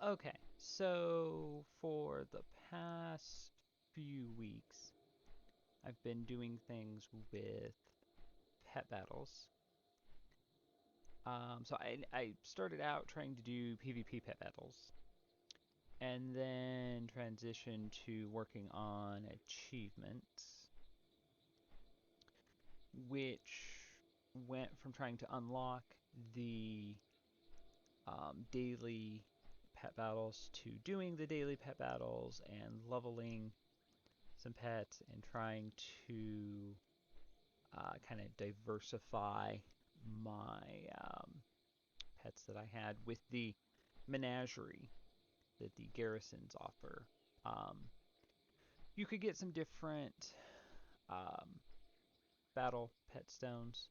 Okay, so for the past few weeks, I've been doing things with pet battles. So I started out trying to do PvP pet battles, and then transitioned to working on achievements, which went from trying to unlock the daily pet battles to doing the daily pet battles and leveling some pets and trying to kind of diversify my pets that I had with the menagerie that the garrisons offer. Um, you could get some different um, battle pet stones.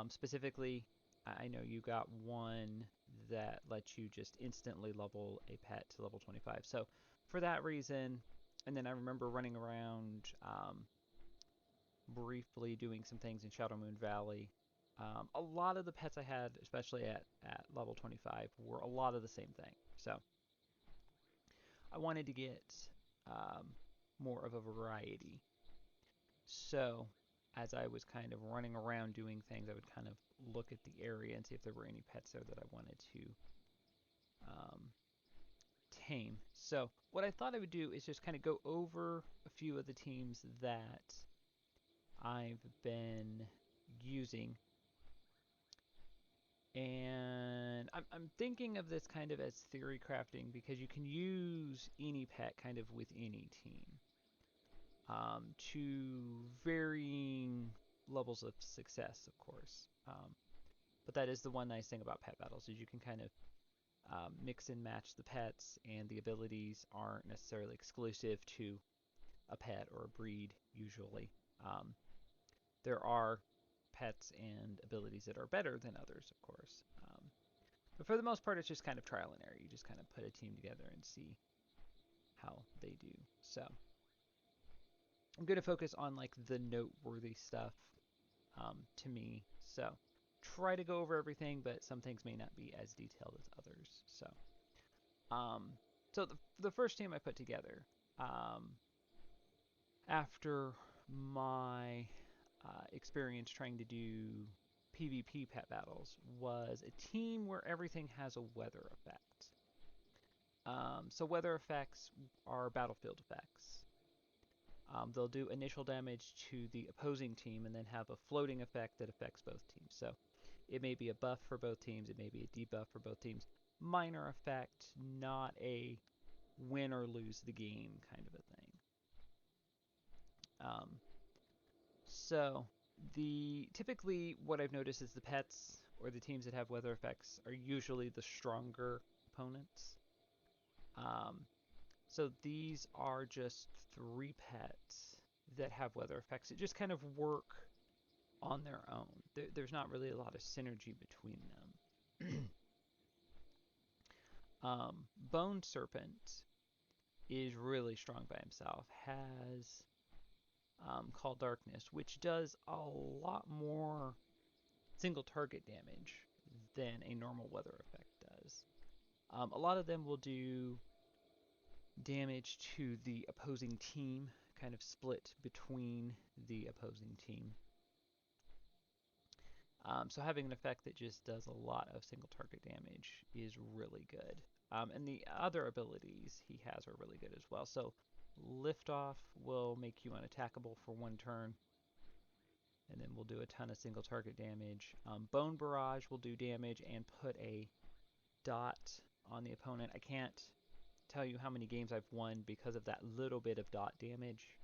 Specifically, I know you got one that lets you just instantly level a pet to level 25. So for that reason, and then I remember running around briefly doing some things in Shadow Moon Valley. A lot of the pets I had, especially at level 25, were a lot of the same thing. So I wanted to get um, more of a variety. So as I was kind of running around doing things, I would kind of look at the area and see if there were any pets there that I wanted to um, tame. So what I thought I would do is just kind of go over a few of the teams that I've been using. And I'm thinking of this kind of as theory crafting because you can use any pet kind of with any team to varying levels of success, of course. But that is the one nice thing about pet battles is you can kind of mix and match the pets, and the abilities aren't necessarily exclusive to a pet or a breed usually. Um, there are pets and abilities that are better than others, of course. But for the most part, it's just kind of trial and error. You just kind of put a team together and see how they do. So I'm going to focus on like the noteworthy stuff to me. So try to go over everything, but some things may not be as detailed as others. Um, so the first team I put together um, after my experience trying to do PvP pet battles was a team where everything has a weather effect. So weather effects are battlefield effects. They'll do initial damage to the opposing team and then have a floating effect that affects both teams. So it may be a buff for both teams, it may be a debuff for both teams. Minor effect, not a win or lose the game kind of a thing. Um, so the typically what I've noticed is the pets or the teams that have weather effects are usually the stronger opponents. Um, So these are just three pets that have weather effects. It just kind of work on their own. There's not really a lot of synergy between them. Bone Serpent is really strong by himself. Has Call Darkness, which does a lot more single target damage than a normal weather effect does. A lot of them will do damage to the opposing team, kind of split between the opposing team. So having an effect that just does a lot of single target damage is really good. And the other abilities he has are really good as well. So Liftoff will make you unattackable for one turn, and then we'll do a ton of single target damage. Bone Barrage will do damage and put a dot on the opponent. I can't tell you how many games I've won because of that little bit of dot damage.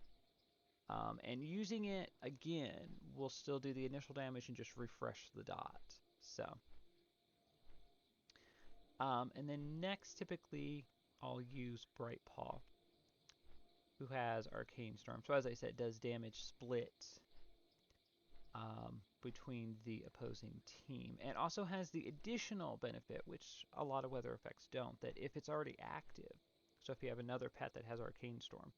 And using it again will still do the initial damage and just refresh the dot. So, and then next, typically, I'll use Bright Paw, who has Arcane Storm. So as I said, it does damage split between the opposing team, and also has the additional benefit, which a lot of weather effects don't, that if it's already active, so if you have another pet that has Arcane Storm,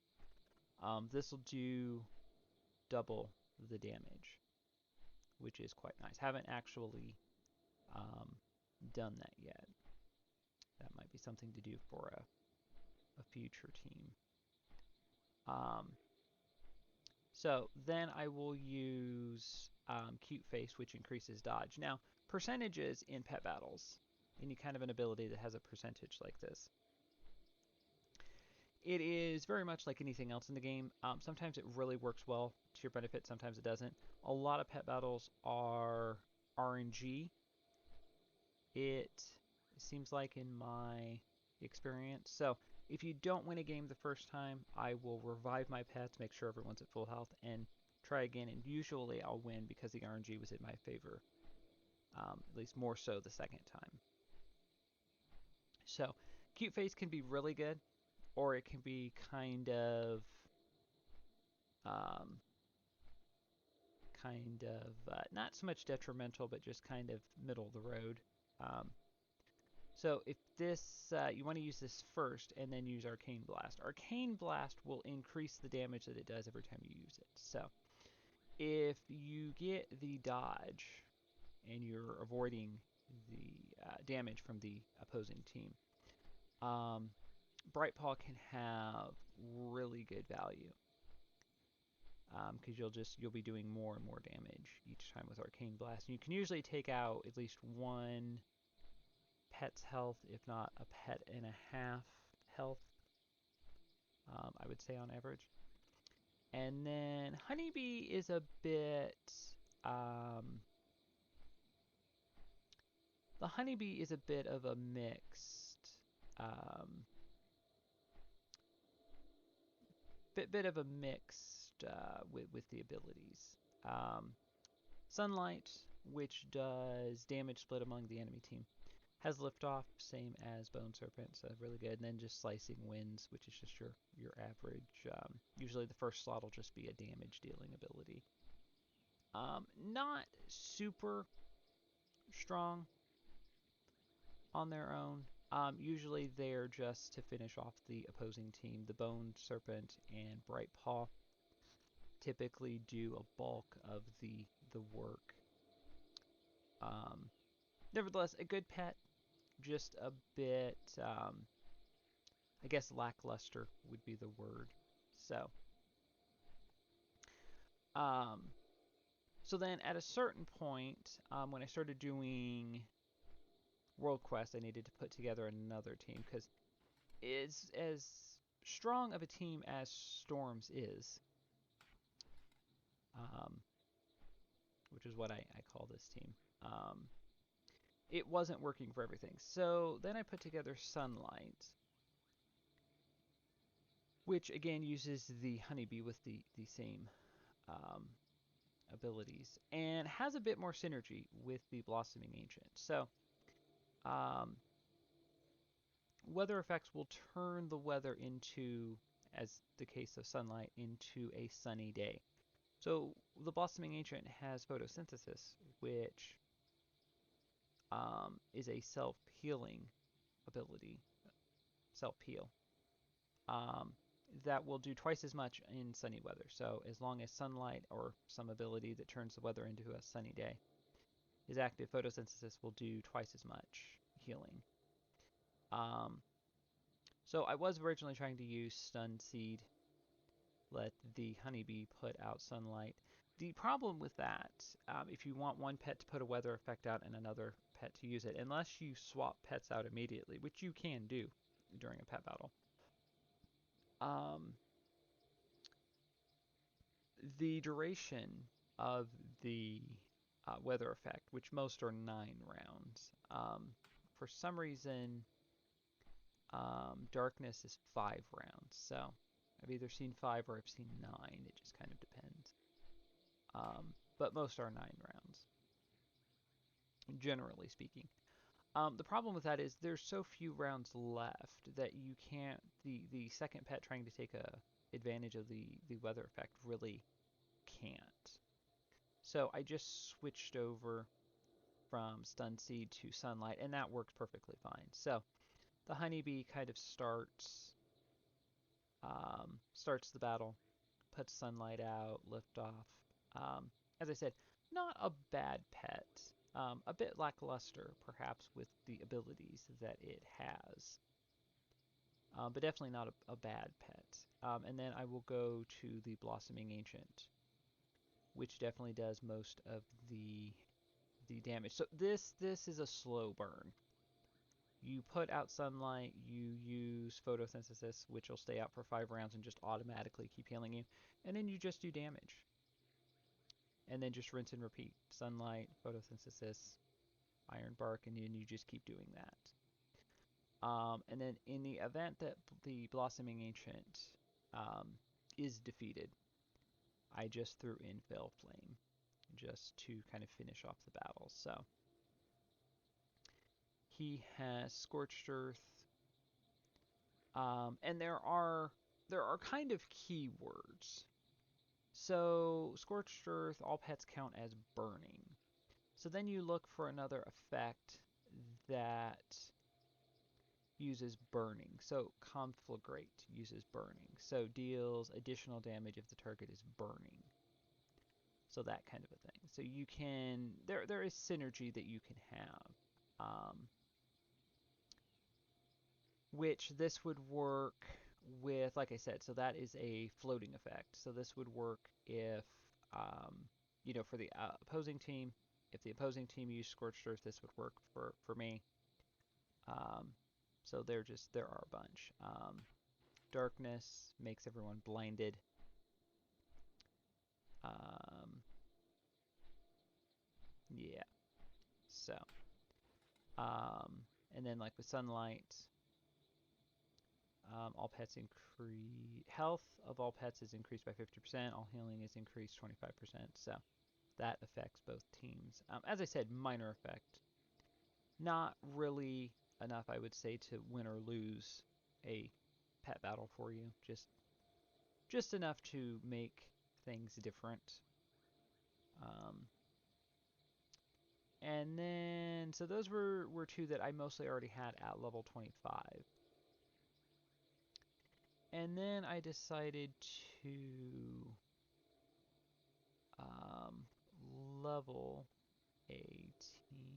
this will do double the damage, which is quite nice. Haven't actually um, done that yet. That might be something to do for a future team. Um, so then I will use Cute Face, which increases dodge. Now, percentages in pet battles, any kind of an ability that has a percentage like this, it is very much like anything else in the game. Sometimes it really works well to your benefit, sometimes it doesn't. A lot of pet battles are RNG. It seems like in my experience. So if you don't win a game the first time, I will revive my pets, make sure everyone's at full health, and try again. And usually I'll win because the RNG was in my favor, at least more so the second time. So Cute Face can be really good, or it can be um, not so much detrimental, but just kind of middle of the road. Um, so if this, you want to use this first and then use Arcane Blast. Arcane Blast will increase the damage that it does every time you use it. So if you get the dodge and you're avoiding the damage from the opposing team, Bright Paw can have really good value because you'll be doing more and more damage each time with Arcane Blast. And you can usually take out at least one pet's health, if not a pet and a half health, I would say on average. And then Honeybee is a bit. Um, the Honeybee is a bit of a mixed. Bit of a mixed with the abilities. Um, Sunlight, which does damage split among the enemy team, has liftoff, same as Bone Serpent, so really good. And then just Slicing Winds, which is just your average. Usually the first slot will just be a damage dealing ability. Not super strong on their own. Usually they're just to finish off the opposing team. The Bone Serpent and Bright Paw typically do a bulk of the work. Nevertheless, a good pet, just a bit, I guess lackluster would be the word. So, um, so then at a certain point, when I started doing World Quest, I needed to put together another team because it's as strong of a team as Storms is, um, which is what I call this team. It wasn't working for everything. So then I put together Sunlight, which again uses the Honeybee with the same um, abilities and has a bit more synergy with the Blossoming Ancient. So um, weather effects will turn the weather into, as the case of Sunlight, into a sunny day. So the Blossoming Ancient has photosynthesis, which is a self-healing ability, self-heal, um, that will do twice as much in sunny weather. So as long as sunlight or some ability that turns the weather into a sunny day is active, photosynthesis will do twice as much healing. Um, so I was originally trying to use Stun Seed, let the Honeybee put out Sunlight. The problem with that, if you want one pet to put a weather effect out and another pet to use it, unless you swap pets out immediately, which you can do during a pet battle, um, the duration of the weather effect, which most are 9 rounds, for some reason, darkness is 5 rounds. So I've either seen 5 or I've seen 9. It just kind of depends. But most are 9 rounds, generally speaking. The problem with that is there's so few rounds left that you can't. The second pet trying to take advantage of the weather effect really can't. So I just switched over from Stun Seed to Sunlight, and that works perfectly fine. So the Honeybee kind of starts the battle, puts Sunlight out, Liftoff. As I said, not a bad pet. A bit lackluster, perhaps, with the abilities that it has. but definitely not a bad pet. And then I will go to the Blossoming Ancient, which definitely does most of the damage. So this is a slow burn. You put out sunlight, you use photosynthesis, which will stay out for 5 rounds and just automatically keep healing you, and then you just do damage. And then just rinse and repeat. Sunlight, photosynthesis, iron bark, and then you just keep doing that. And then in the event that the Blossoming Ancient is defeated, I just threw in Fell Flame just to kind of finish off the battle. So he has Scorched Earth, and there are kind of keywords. So Scorched Earth, all pets count as burning. So then you look for another effect that uses burning. So Conflagrate uses burning. So deals additional damage if the target is burning. So that kind of a thing. So you can there is synergy that you can have. Which this would work with, like I said, so that is a floating effect. So this would work if, for the opposing team, if the opposing team used Scorched Earth, this would work for me. Um, so there are a bunch. Darkness makes everyone blinded. Um, yeah. So, and then like with sunlight, all pets increase health of all pets is increased by 50%. All healing is increased 25%. So that affects both teams. As I said, minor effect. Not really enough, I would say, to win or lose a pet battle for you. Just enough to make things different. Um, and then, so those were two that I mostly already had at level 25. And then I decided to um, level a team.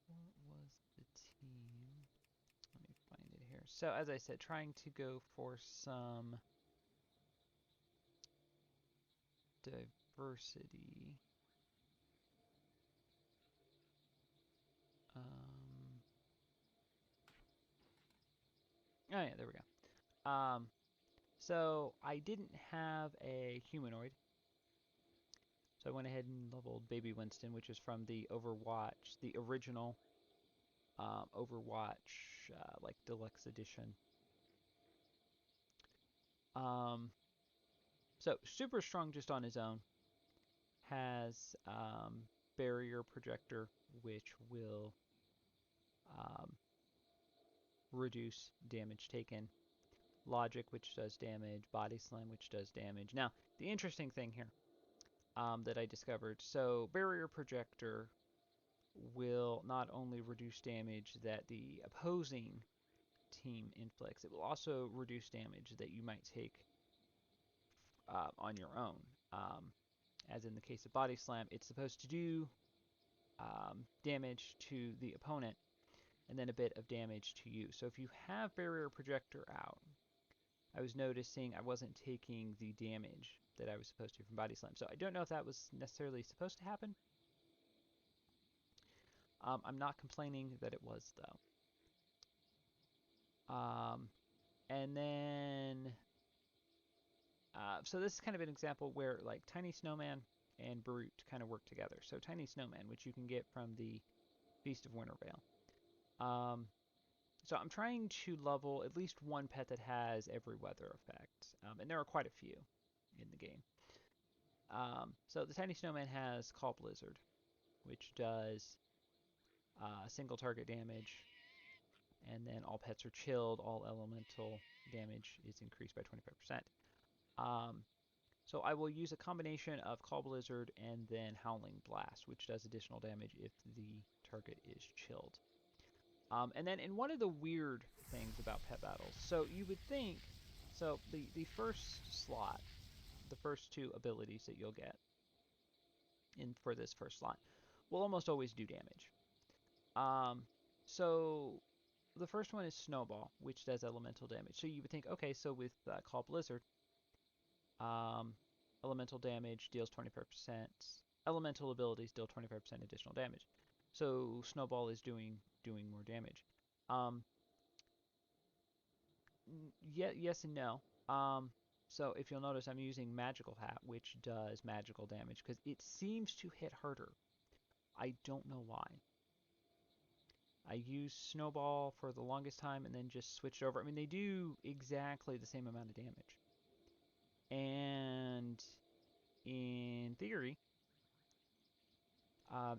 What was the team? Let me find it here. So as I said, trying to go for some diversity. Um, oh yeah, there we go. So I didn't have a humanoid, so I went ahead and leveled Baby Winston, which is from the Overwatch, the original Overwatch, like deluxe edition. Um, so super strong just on his own. Has barrier projector, which will um, reduce damage taken. Logic, which does damage. Body slam, which does damage. Now, the interesting thing here that I discovered, so barrier projector will not only reduce damage that the opposing team inflicts, it will also reduce damage that you might take on your own. As in the case of Body Slam, it's supposed to do damage to the opponent and then a bit of damage to you. So if you have Barrier Projector out, I was noticing I wasn't taking the damage that I was supposed to from Body Slam. So I don't know if that was necessarily supposed to happen. I'm not complaining that it was, though. And then, so this is kind of an example where like Tiny Snowman and Brute kind of work together. So Tiny Snowman, which you can get from the Feast of Wintervale. So I'm trying to level at least one pet that has every weather effect, and there are quite a few in the game. So the Tiny Snowman has Call Blizzard, which does single target damage, and then all pets are chilled, all elemental damage is increased by 25%. So I will use a combination of Call Blizzard and then Howling Blast, which does additional damage if the target is chilled. And then in one of the weird things about pet battles, so you would think, so the first slot, the first two abilities that you'll get in for this first slot will almost always do damage. Um, so the first one is Snowball, which does elemental damage. So you would think, okay, so with Call Blizzard, um, elemental damage deals 25%. Elemental abilities deal 25% additional damage. So Snowball is doing more damage. Um, yeah, yes and no. So if you'll notice, I'm using Magical Hat, which does magical damage because it seems to hit harder. I don't know why. I used Snowball for the longest time and then just switched over. I mean, they do exactly the same amount of damage. And in theory,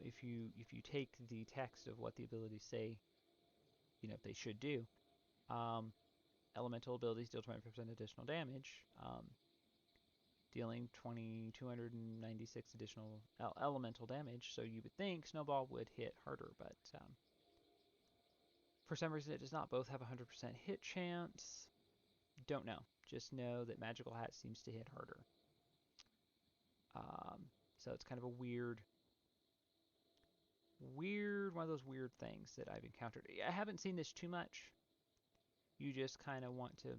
if you take the text of what the abilities say, they should do, um, elemental abilities deal 20% additional damage, dealing 296 additional elemental damage. So you would think Snowball would hit harder, but for some reason it does not. Both have a 100% hit chance. Don't know. Just know that Magical Hat seems to hit harder. So it's kind of a weird one of those weird things that I've encountered. I haven't seen this too much. You just kind of want to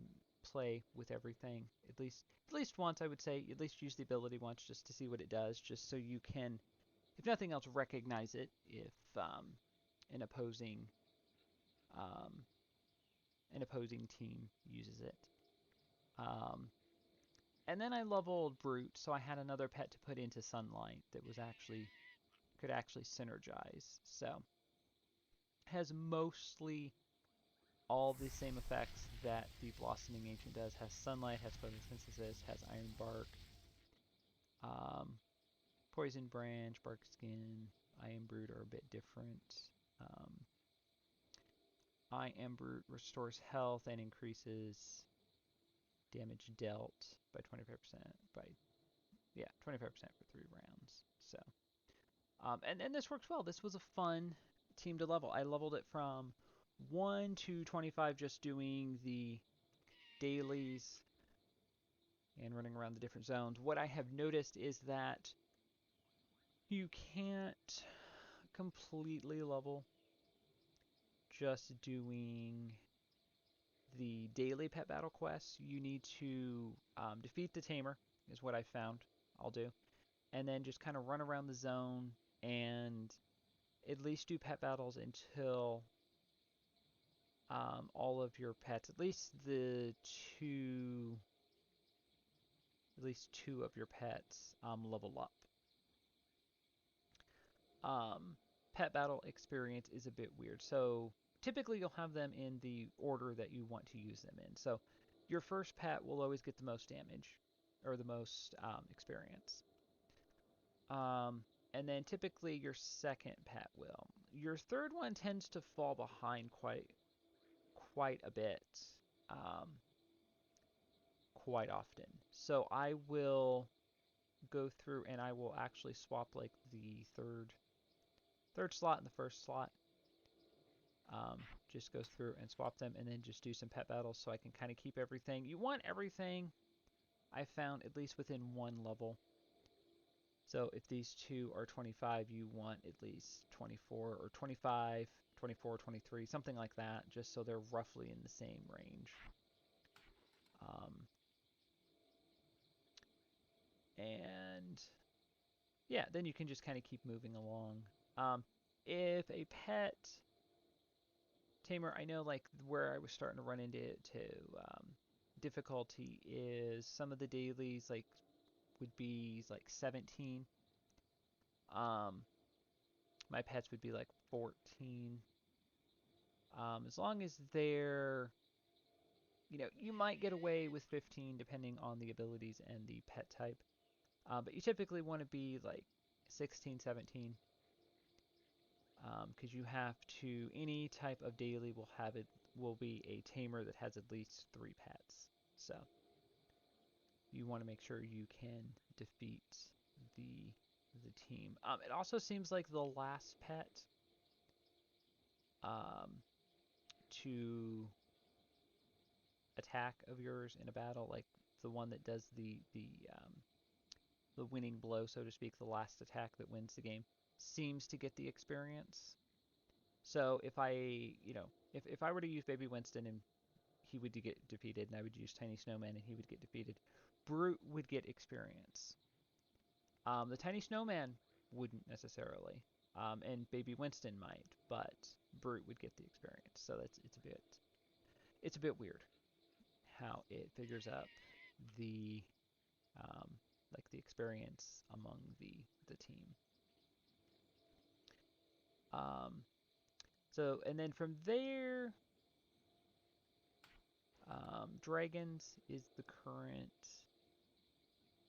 play with everything at least once. I would say at least use the ability once just to see what it does, just so you can, if nothing else, recognize it if an opposing um, team uses it. Um, and then I leveled Brute, so I had another pet to put into Sunlight that could actually synergize. So has mostly all the same effects that the Blossoming Ancient does. Has Sunlight, has Photosynthesis, has Iron Bark, um, Poison Branch, Bark Skin, Iron Brute are a bit different. Um, Iron Brute restores health and increases damage dealt by 25%. 25% for 3 rounds. So, and this works well. This was a fun team to level. I leveled it from 1 to 25 just doing the dailies and running around the different zones. What I have noticed is that you can't completely level just doing the daily pet battle quests. You need to defeat the tamer, is what I found I'll do, and then just kind of run around the zone and at least do pet battles until all of your pets, two, at least two of your pets level up. Pet battle experience is a bit weird. So typically you'll have them in the order that you want to use them in. So your first pet will always get the most damage or the most experience. And then typically your second pet will. Your third one tends to fall behind quite a bit, um, quite often. So I will go through and I will actually swap like the third slot and the first slot. Just go through and swap them and then just do some pet battles so I can kind of keep everything. You want everything, I found, at least within one level. So if these two are 25, you want at least 24 or 25, 24, 23, something like that, just so they're roughly in the same range. And yeah, then you can just kind of keep moving along. If a pet tamer, I know like where I was starting to run into difficulty is some of the dailies like would be like 17. My pets would be like 14. As long as they're, you might get away with 15 depending on the abilities and the pet type. But you typically want to be like 16, 17. Because you have to, any type of daily will be a tamer that has at least 3 pets. So you want to make sure you can defeat the team. It also seems like the last pet to attack of yours in a battle, like the one that does the the winning blow, so to speak, the last attack that wins the game, seems to get the experience. So if if I were to use Baby Winston and he would get defeated, and I would use Tiny Snowman and he would get defeated, Brute would get experience. The Tiny Snowman wouldn't necessarily, and Baby Winston might, but Brute would get the experience. So it's a bit weird how it figures up the like the experience among the team. Um, so and then from there, Dragons is the current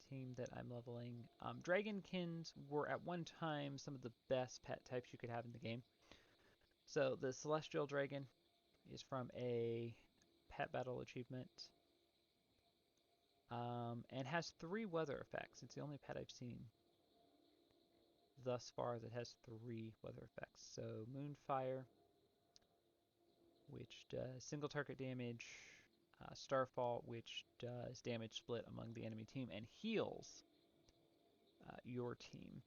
team that I'm leveling. Dragonkins were at one time some of the best pet types you could have in the game. So the Celestial Dragon is from a pet battle achievement, and has 3 weather effects. It's the only pet I've seen thus far that has 3 weather effects. So Moonfire, which does single target damage, Starfall, which does damage split among the enemy team and heals your team,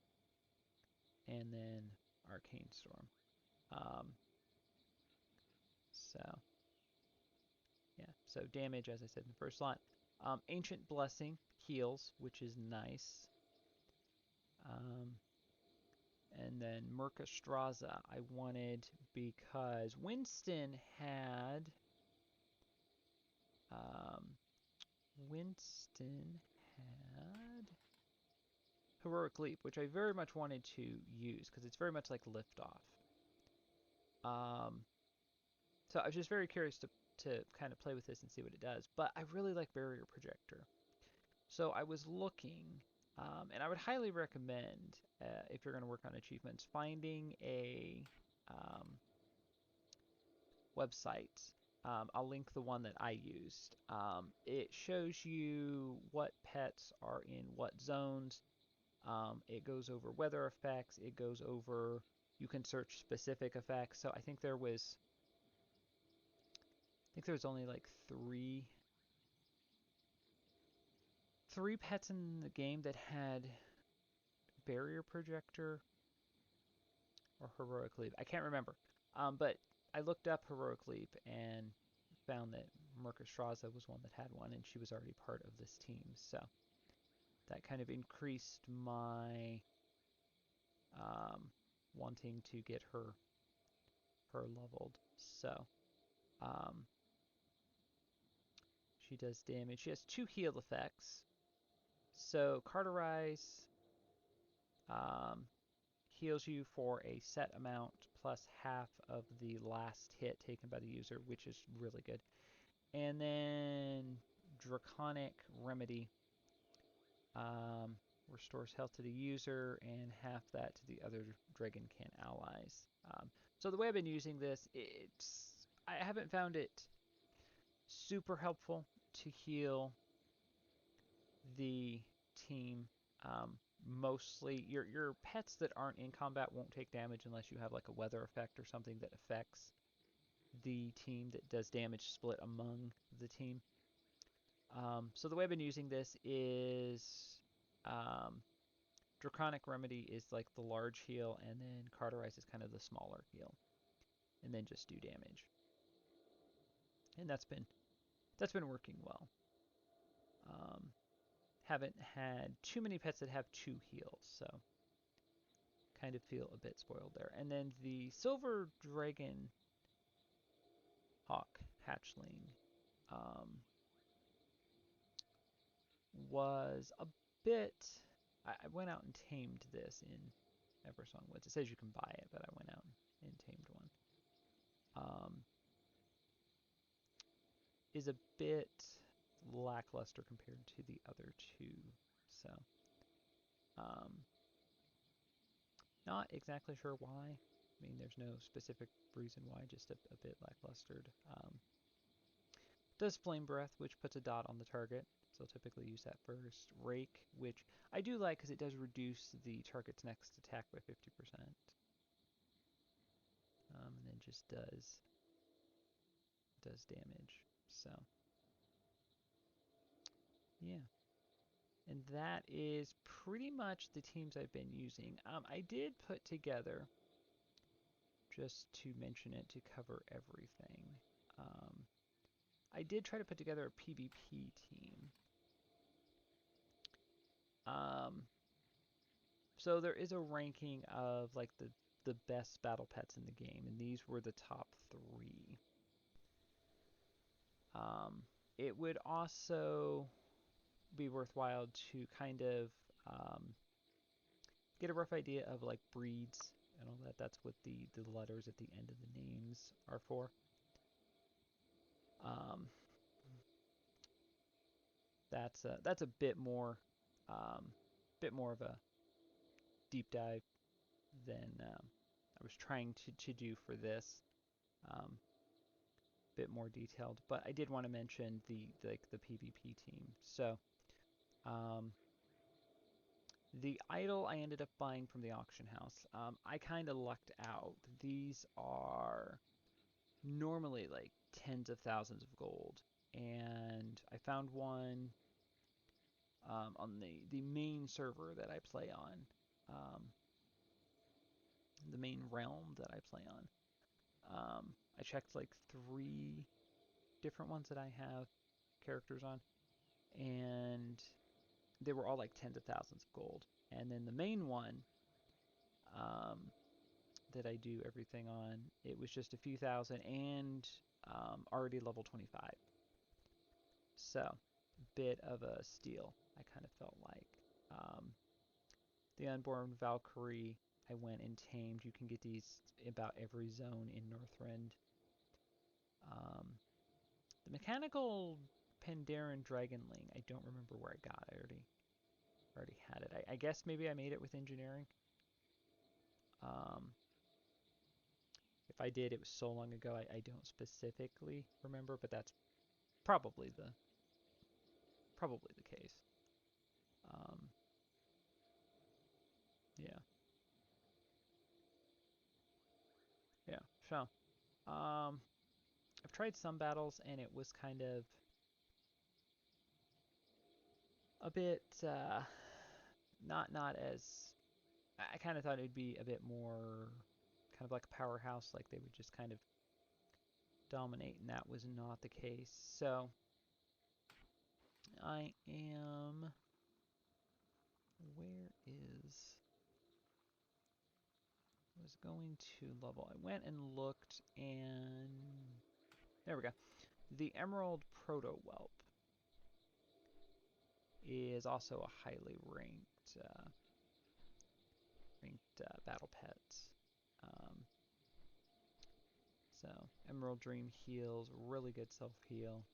and then Arcane Storm. Um, so yeah, so damage, as I said in the first slot. Ancient Blessing heals, which is nice. And then Mercastraza I wanted because Winston had Winston had Heroic Leap, which I very much wanted to use because it's very much like Liftoff. So I was just very curious to kind of play with this and see what it does. But I really like Barrier Projector. So I was looking, and I would highly recommend, if you're going to work on achievements, finding a website. I'll link the one that I used. It shows you what pets are in what zones. It goes over weather effects. It goes over, you can search specific effects. So I think there was only like three pets in the game that had Barrier Projector or Heroic Leap. I can't remember. But I looked up Heroic Leap and found that Mercastraza was one that had one, and she was already part of this team. So that kind of increased my wanting to get her leveled. So she does damage. She has 2 heal effects. So Carterize heals you for a set amount plus half of the last hit taken by the user, which is really good. And then Draconic Remedy restores health to the user and half that to the other Dragonkin allies. So the way I've been using this, I haven't found it super helpful to heal the team. Mostly your pets that aren't in combat won't take damage unless you have like a weather effect or something that affects the team, that does damage split among the team. So the way I've been using this is Draconic Remedy is like the large heal, and then Carterize is kind of the smaller heal, and then just do damage. And that's been working well. Haven't had too many pets that have 2 heals, so kind of feel a bit spoiled there. And then the Silver Dragon Hawk hatchling was a bit. I went out and tamed this in Eversong Woods. It says you can buy it, but I went out and tamed one. Is a bit lackluster compared to the other 2. So, not exactly sure why. I mean, there's no specific reason why, just a bit lackluster. Does Flame Breath, which puts a dot on the target, so I'll typically use that first. Rake, which I do like because it does reduce the target's next attack by 50%. And then just does damage. So, yeah. And that is pretty much the teams I've been using. I did put together, just to mention it to cover everything, um, I did try to put together a PvP team. Um, so there is a ranking of like the best battle pets in the game, and these were the top 3. Um, it would also be worthwhile to kind of get a rough idea of like breeds and all that. That's what the letters at the end of the names are for. Um, that's a bit more of a deep dive than I was trying to do for this. Um, bit more detailed, but I did want to mention the PvP team. So um, the idol I ended up buying from the auction house. I kind of lucked out. These are normally like tens of thousands of gold, and I found one on the main server that I play on, um, the main realm that I play on. I checked like 3 different ones that I have characters on, and they were all like tens of thousands of gold. And then the main one um, that I do everything on, it was just a few thousand and already level 25. So, bit of a steal, I kind of felt like. Um, the Unborn Valkyrie, I went and tamed. You can get these about every zone in Northrend. Um, the Mechanical Pandaren Dragonling, I don't remember where I got. I already had it. I guess maybe I made it with engineering. Um, if I did, it was so long ago, I don't specifically remember, but that's probably the case. Um, yeah, yeah. So, I've tried some battles, and it was kind of a bit not as I kind of thought it'd be a bit more kind of like a powerhouse, like they would just kind of dominate, and that was not the case. So I am. Where is. I was going to level. I went and looked, and there we go. The Emerald Proto Whelp is also a highly ranked battle pet. Um, so Emerald Dream heals, really good self heal.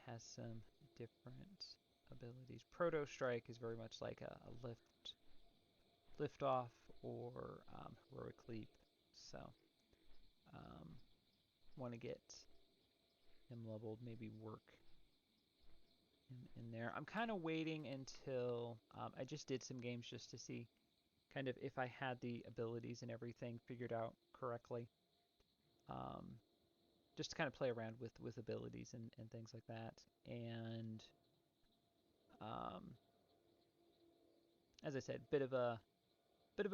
Has some different abilities. Proto Strike is very much like a lift off or heroic leap. So want to get him leveled, maybe work in there. I'm kind of waiting until I just did some games just to see kind of if I had the abilities and everything figured out correctly. Um, just to kind of play around with abilities and things like that. And um, as I said, bit of a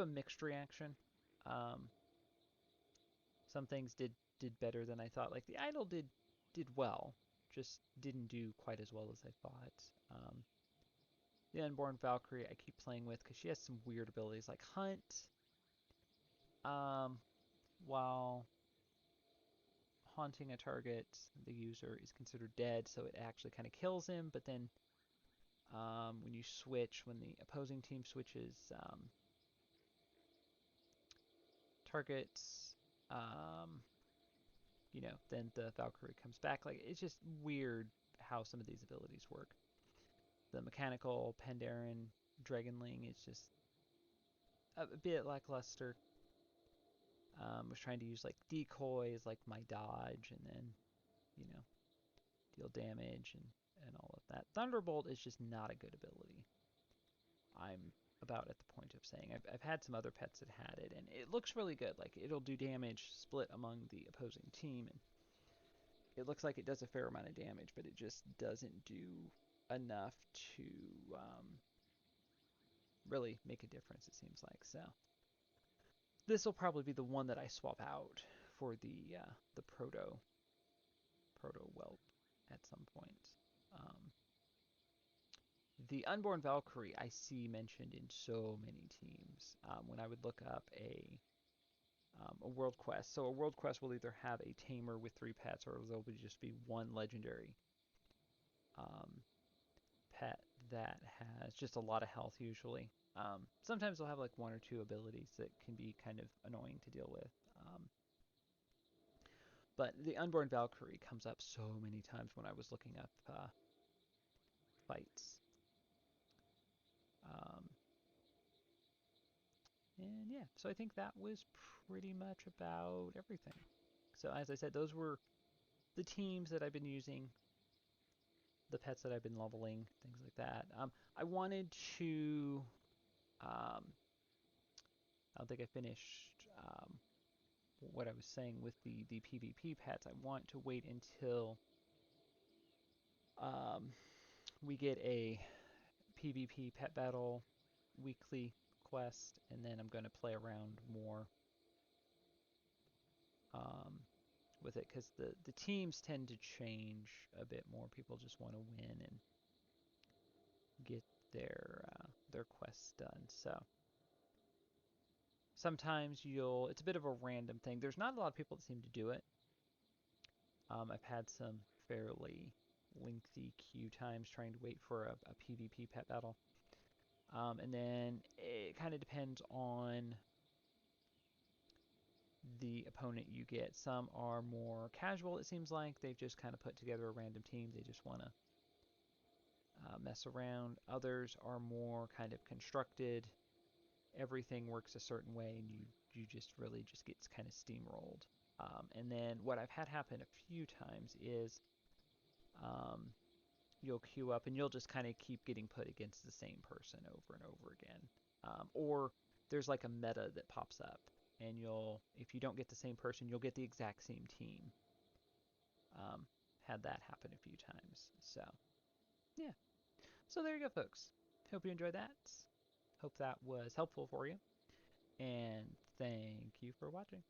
mixed reaction. Um, some things did better than I thought. Like the idol did well, just didn't do quite as well as I thought. The Unborn Valkyrie I keep playing with because she has some weird abilities like Hunt. Um, while haunting a target, the user is considered dead, so it actually kind of kills him. But then when you switch, when the opposing team switches targets, um, then the Valkyrie comes back. Like it's just weird how some of these abilities work. The mechanical Pandaren Dragonling is just a bit lackluster. Was trying to use like decoys, like my dodge, and then you know deal damage and all of that. Thunderbolt is just not a good ability. I'm about at the point of saying I've had some other pets that had it, and it looks really good. Like it'll do damage split among the opposing team, and it looks like it does a fair amount of damage, but it just doesn't do enough to really make a difference, it seems like. So this will probably be the one that I swap out for the proto whelp at some point. Um, the unborn Valkyrie I see mentioned in so many teams. When I would look up a world quest, so a world quest will either have a tamer with 3 pets, or there'll just be one legendary um, pet that has just a lot of health usually. Sometimes they'll have like 1 or 2 abilities that can be kind of annoying to deal with. But the Unborn Valkyrie comes up so many times when I was looking up fights. Um, and yeah, so I think that was pretty much about everything. So as I said, those were the teams that I've been using, the pets that I've been leveling, things like that. I wanted to. I don't think I finished what I was saying with the PvP pets. I want to wait until um, we get a PvP pet battle weekly quest, and then I'm going to play around more um, with it because the teams tend to change a bit more. People just want to win and get their quests done. So sometimes it's a bit of a random thing. There's not a lot of people that seem to do it. I've had some fairly lengthy queue times trying to wait for a PvP pet battle. And then it kind of depends on the opponent you get. Some are more casual, it seems like. They've just kind of put together a random team. They just want to mess around. Others are more kind of constructed. Everything works a certain way, and you just really just gets kind of steamrolled. And then what I've had happen a few times is um, you'll queue up and you'll just kind of keep getting put against the same person over and over again. Or there's like a meta that pops up, and if you don't get the same person, you'll get the exact same team. Um, had that happen a few times. So, yeah. So there you go, folks. Hope you enjoyed that. Hope that was helpful for you. And thank you for watching.